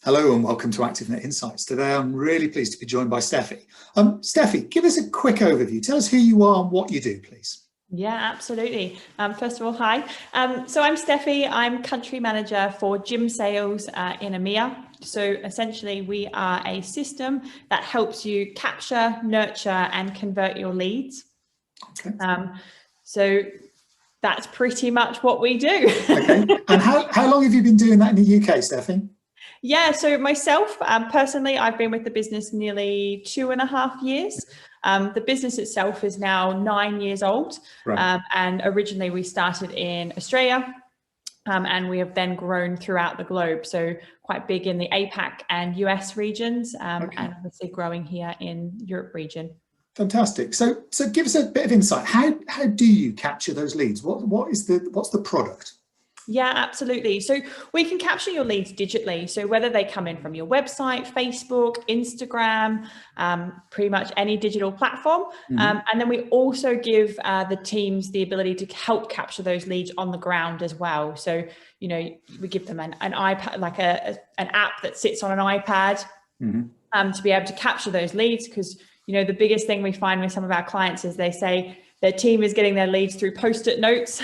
Hello and welcome to ActiveNet Insights. Today I'm really pleased to be joined by Steffie. Steffie, give us a quick overview. Tell us who you are and what you do, please. Yeah, absolutely. First of all, hi. So I'm Steffie. I'm country manager for gym sales in EMEA. So essentially we are a system that helps you capture, nurture and convert your leads. Okay. So that's pretty much what we do. Okay. And how long have you been doing that in the UK, Steffie? Yeah, so myself, personally, I've been with the business nearly 2.5 years. The business itself is now 9 years old. Right. And originally we started in Australia and we have then grown throughout the globe. So quite big in the APAC and US regions and obviously growing here in Europe region. Fantastic. So give us a bit of insight. How do you capture those leads? What's the product? Yeah, absolutely. So we can capture your leads digitally. So whether they come in from your website, Facebook, Instagram, pretty much any digital platform. And then we also give the teams the ability to help capture those leads on the ground as well. So, you know, we give them an iPad, like an app that sits on an iPad to be able to capture those leads. Because, you know, the biggest thing we find with some of our clients is they say, their team is getting their leads through Post-it notes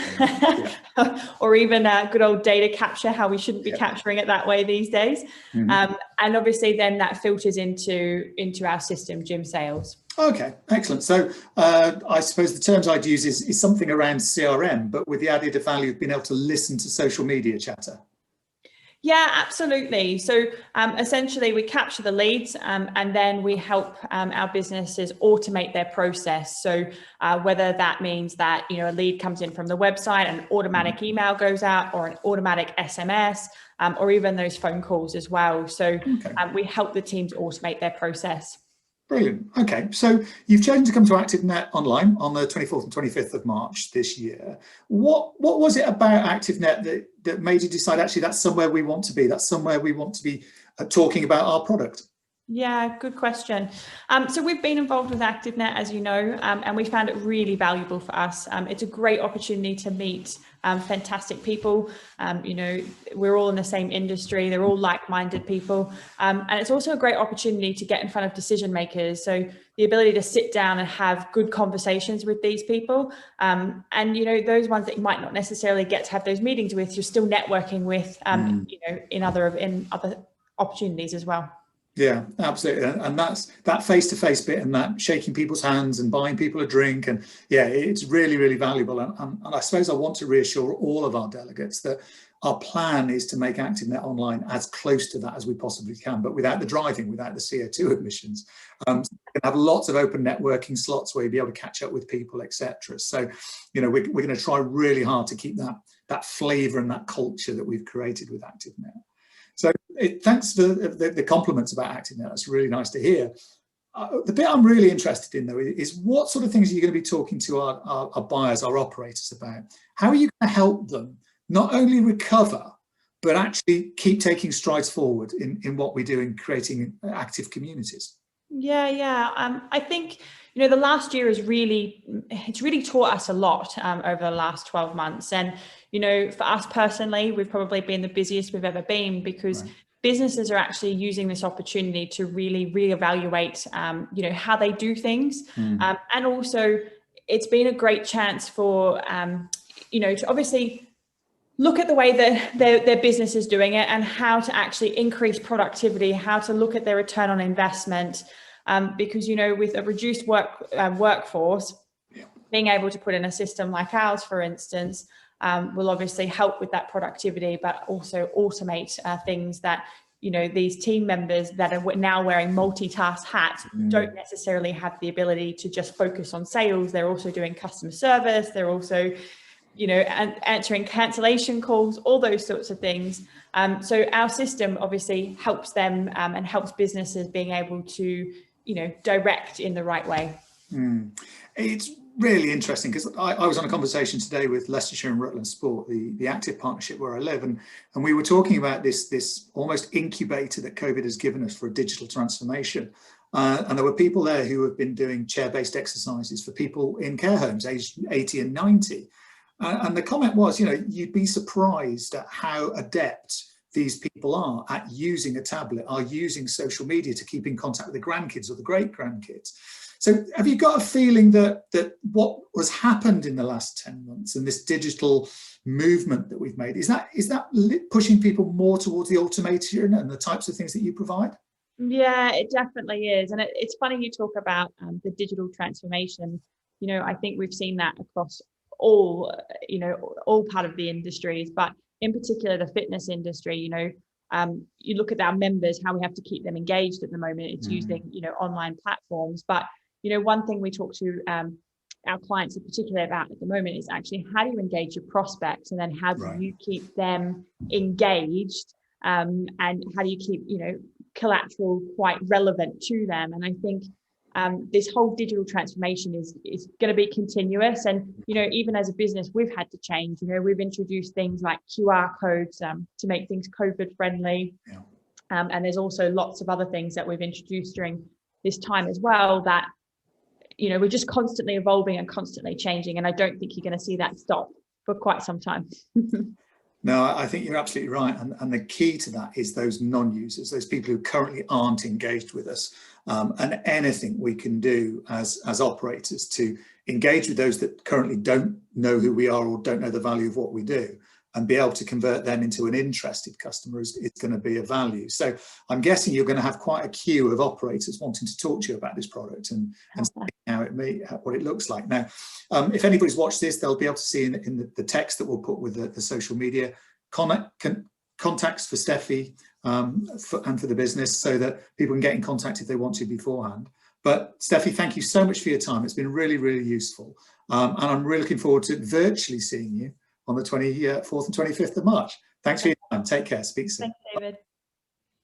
or even good old data capture, how we shouldn't be capturing it that way these days. And obviously then that filters into our system, Gym Sales. Okay, excellent. So I suppose the terms I'd use is something around CRM, but with the added value of being able to listen to social media chatter. Yeah, absolutely. So essentially we capture the leads and then we help our businesses automate their process. So whether that means that, you know, a lead comes in from the website, an automatic email goes out or an automatic SMS or even those phone calls as well. So we help the teams automate their process. Brilliant. Okay, so you've chosen to come to ActiveNet online on the 24th and 25th of March this year. What was it about ActiveNet that made you decide, actually, that's somewhere we want to be? That's somewhere we want to be talking about our product? Yeah, good question. So we've been involved with ActiveNet, as you know, and we found it really valuable for us. It's a great opportunity to meet fantastic people. You know, we're all in the same industry. They're all like-minded people. And it's also a great opportunity to get in front of decision makers. So the ability to sit down and have good conversations with these people. And, you know, those ones that you might not necessarily get to have those meetings with, you're still networking with, you know, in other opportunities as well. Yeah, absolutely. And that's that face-to-face bit and that shaking people's hands and buying people a drink. And yeah, it's really, really valuable. And I suppose I want to reassure all of our delegates that our plan is to make ActiveNet Online as close to that as we possibly can, but without the driving, without the CO2 emissions. So we can have lots of open networking slots where you'll be able to catch up with people, etc. So, you know, we're going to try really hard to keep that flavour and that culture that we've created with ActiveNet. So thanks for the compliments about ActiveNet. That's really nice to hear. The bit I'm really interested in, though, is what sort of things are you going to be talking to our buyers, our operators about? How are you going to help them not only recover, but actually keep taking strides forward in what we do in creating active communities? Yeah. I think, you know, the last year it's really taught us a lot over the last 12 months. And, you know, for us personally, we've probably been the busiest we've ever been because businesses are actually using this opportunity to really reevaluate, you know, how they do things. And also it's been a great chance for, you know, to obviously look at the way that their business is doing it and how to actually increase productivity, how to look at their return on investment. Because, you know, with a reduced workforce, being able to put in a system like ours, for instance, will obviously help with that productivity, but also automate things that, you know, these team members that are now wearing multitask hats don't necessarily have the ability to just focus on sales. They're also doing customer service. They're also, you know, answering cancellation calls, all those sorts of things. So our system obviously helps them and helps businesses being able to, you know, direct in the right way. It's really interesting because I was on a conversation today with Leicestershire and Rutland Sport, the active partnership where I live, and we were talking about this almost incubator that COVID has given us for a digital transformation. And there were people there who have been doing chair-based exercises for people in care homes aged 80 and 90. And the comment was, you know, you'd be surprised at how adept these people are at using a tablet, are using social media to keep in contact with the grandkids or the great grandkids. So have you got a feeling that what has happened in the last 10 months and this digital movement that we've made, is that pushing people more towards the automation and the types of things that you provide? Yeah, it definitely is. And it's funny you talk about the digital transformation. I think we've seen that across all, all part of the industries, but in particular, the fitness industry. You look at our members, how we have to keep them engaged at the moment. It's using, online platforms. But, one thing we talk to our clients in particular about at the moment is actually how do you engage your prospects, and then how do you keep them engaged, and how do you keep, collateral quite relevant to them. And I think this whole digital transformation is going to be continuous. And, even as a business, we've had to change. We've introduced things like QR codes to make things COVID friendly. Yeah. And there's also lots of other things that we've introduced during this time as well that, we're just constantly evolving and constantly changing. And I don't think you're going to see that stop for quite some time. No, I think you're absolutely right. And the key to that is those non-users, those people who currently aren't engaged with us, and anything we can do as operators to engage with those that currently don't know who we are or don't know the value of what we do, and be able to convert them into an interested customer is going to be a value. So I'm guessing you're going to have quite a queue of operators wanting to talk to you about this product and what it looks like. Now, if anybody's watched this, they'll be able to see in the text that we'll put with the social media contacts for Steffie and for the business, so that people can get in contact if they want to beforehand. But Steffie, thank you so much for your time. It's been really, really useful. And I'm really looking forward to virtually seeing you on the 24th and 25th of March. Thanks for your time. Take care. Speak soon. Thanks, David.